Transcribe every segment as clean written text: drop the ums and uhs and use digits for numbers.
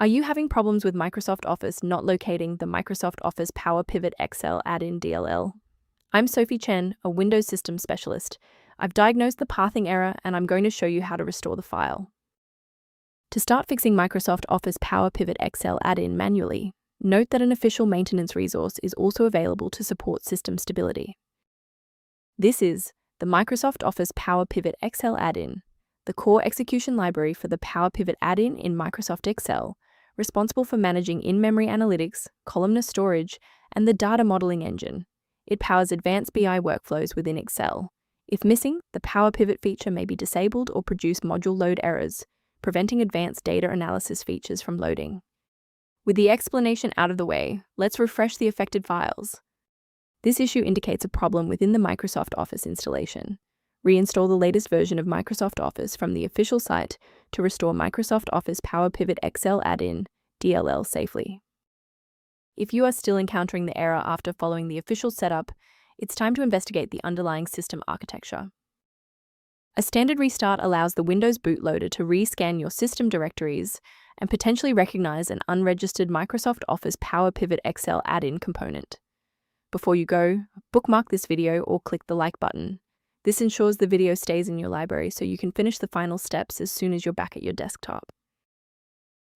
Are you having problems with Microsoft Office not locating the Microsoft Office PowerPivot XL add-in DLL? I'm Sophie Chen, a Windows Systems Specialist. I've diagnosed the pathing error and I'm going to show you how to restore the file. To start fixing Microsoft Office PowerPivot XL add-in manually, note that an official maintenance resource is also available to support system stability. This is the Microsoft Office PowerPivot XL add-in, the core execution library for the PowerPivot add-in in Microsoft Excel, responsible for managing in-memory analytics, columnar storage, and the data modeling engine. It powers advanced BI workflows within Excel. If missing, the PowerPivot feature may be disabled or produce module load errors, preventing advanced data analysis features from loading. With the explanation out of the way, let's refresh the affected files. This issue indicates a problem within the Microsoft Office installation. Reinstall the latest version of Microsoft Office from the official site to restore Microsoft Office PowerPivot XL add-in DLL safely. If you are still encountering the error after following the official setup, it's time to investigate the underlying system architecture. A standard restart allows the Windows bootloader to rescan your system directories and potentially recognize an unregistered Microsoft Office PowerPivot XL add-in component. Before you go, bookmark this video or click the like button. This ensures the video stays in your library so you can finish the final steps as soon as you're back at your desktop.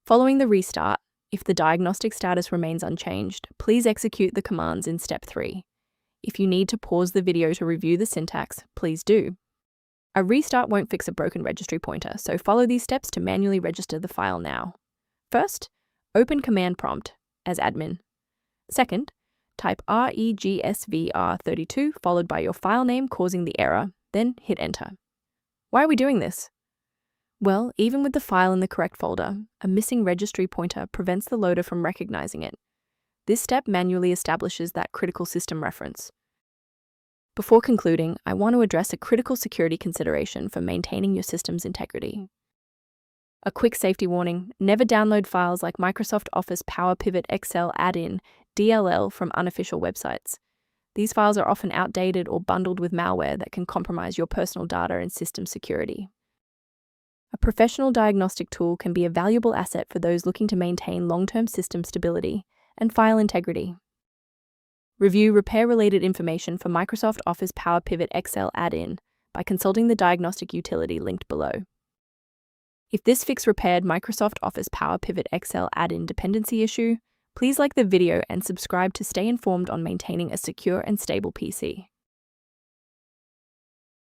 Following the restart, if the diagnostic status remains unchanged, please execute the commands in step 3. If you need to pause the video to review the syntax, please do. A restart won't fix a broken registry pointer, so follow these steps to manually register the file now. First, open Command Prompt as admin. Second, type regsvr32 followed by your file name causing the error, then hit enter. Why are we doing this? Well, even with the file in the correct folder, a missing registry pointer prevents the loader from recognizing it. This step manually establishes that critical system reference. Before concluding, I want to address a critical security consideration for maintaining your system's integrity. A quick safety warning: never download files like Microsoft Office PowerPivot XL add-in DLL from unofficial websites. These files are often outdated or bundled with malware that can compromise your personal data and system security. A professional diagnostic tool can be a valuable asset for those looking to maintain long-term system stability and file integrity. Review repair-related information for Microsoft Office PowerPivot XL add-in by consulting the diagnostic utility linked below. If this fix repaired Microsoft Office PowerPivot XL add-in dependency issue, please like the video and subscribe to stay informed on maintaining a secure and stable PC.